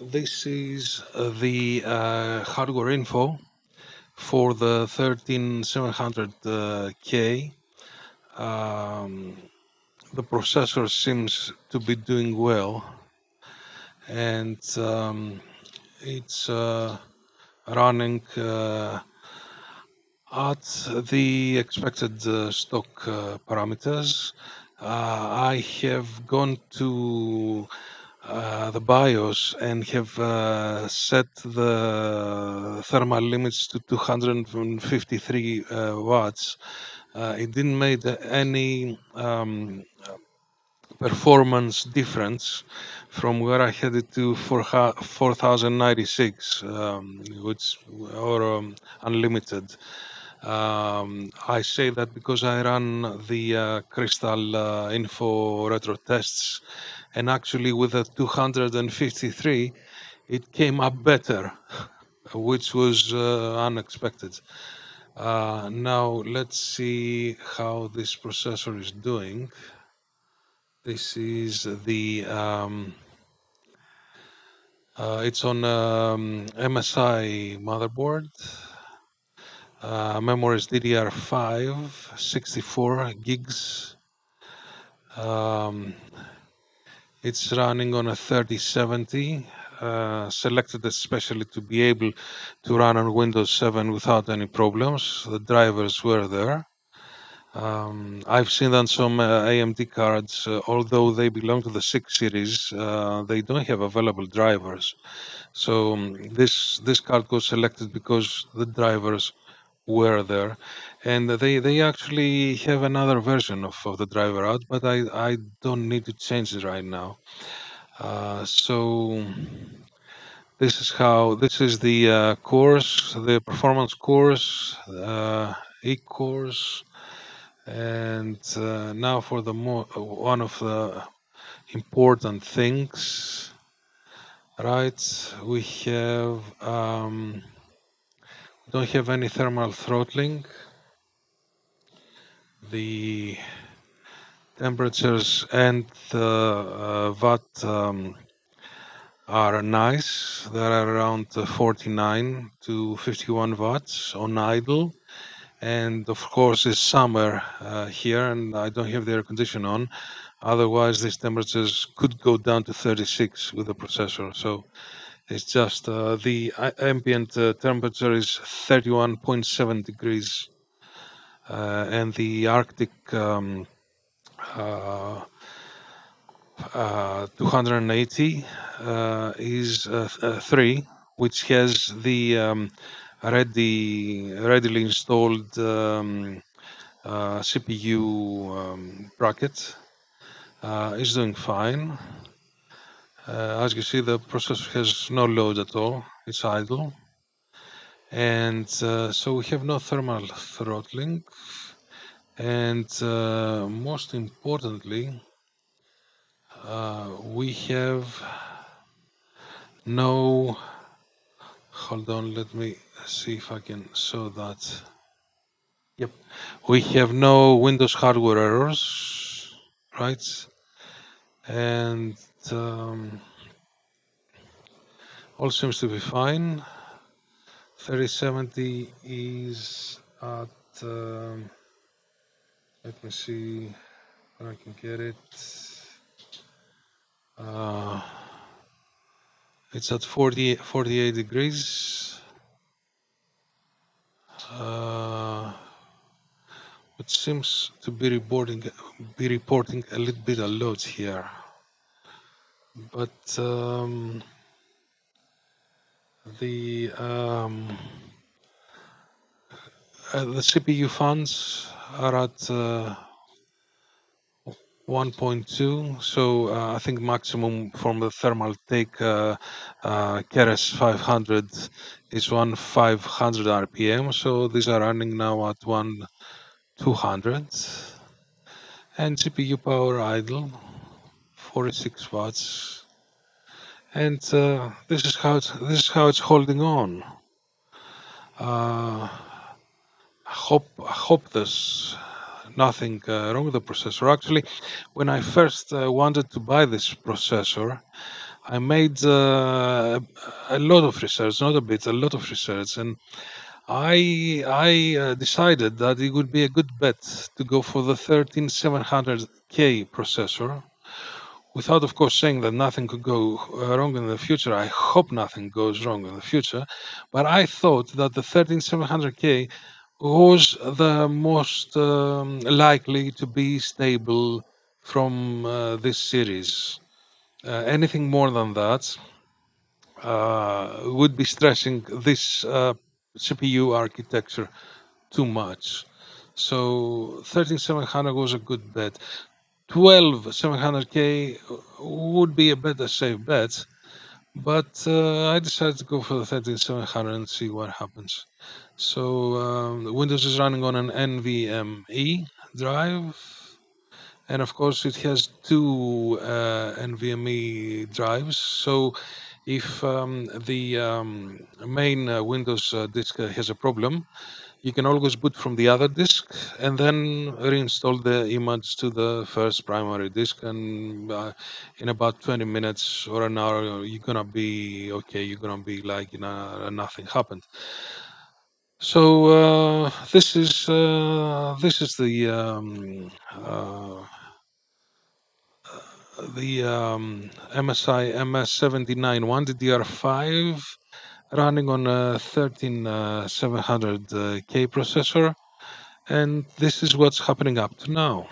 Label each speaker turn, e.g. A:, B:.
A: This is the hardware info for the 13700K. The processor seems to be doing well, and it's running at the expected stock parameters. I have gone to the BIOS and have set the thermal limits to 253 watts. It didn't make any performance difference from where I had it to 4096, which or unlimited. I say that because I ran the Crystal Info retro tests, and actually with the 253, it came up better, which was unexpected. Now let's see how this processor is doing. This is the it's on MSI motherboard. Memory is DDR5, 64 gigs. It's running on a 3070, selected especially to be able to run on Windows 7 without any problems. The drivers were there. I've seen on some AMD cards, although they belong to the 6 series, they don't have available drivers. So this card was selected because the drivers were there, and they actually have another version of the driver out, but I don't need to change it right now. So this is the course, the performance course, e-course, and now for the one of the important things, right? We have don't have any thermal throttling. The temperatures and the watt are nice. They are around 49 to 51 watts on idle. And of course, it's summer here, and I don't have the air condition on. Otherwise, these temperatures could go down to 36 with the processor. So it's just the ambient temperature is 31.7 degrees, and the Arctic 280 is 3, which has the readily installed CPU bracket. Is doing fine. As you see, the processor has no load at all. It's idle. And so we have no thermal throttling. And most importantly, we have no, hold on, let me see if I can show that. Yep, we have no Windows hardware errors, right? And all seems to be fine. 3070 is at, let me see where I can get it. It's at 48 degrees, which seems to be reporting a little bit of loads here. But the CPU fans are at 1.2, so I think maximum from the thermal take Keres 500 is 1500 RPM, so these are running now at 1200, and CPU power idle 46 watts, and this is how it's holding on. I hope there's nothing wrong with the processor. Actually, when I first wanted to buy this processor, I made a lot of research, not a bit, a lot of research, and I decided that it would be a good bet to go for the 13700K processor. Without, of course, saying that nothing could go wrong in the future. I hope nothing goes wrong in the future, but I thought that the 13700K was the most likely to be stable from this series. Anything more than that would be stressing this CPU architecture too much. So 13700 was a good bet. 12700K would be a better safe bet, but I decided to go for the 13700 and see what happens. So Windows is running on an NVMe drive, and of course it has two NVMe drives. So if the main Windows disk has a problem, you can always boot from the other disk and then reinstall the image to the first primary disk, and in about 20 minutes or an hour you're gonna be okay. You're gonna be like, nothing happened. So this is the MSI MS-7D91 DDR5 running on a 13700K processor, and this is what's happening up to now.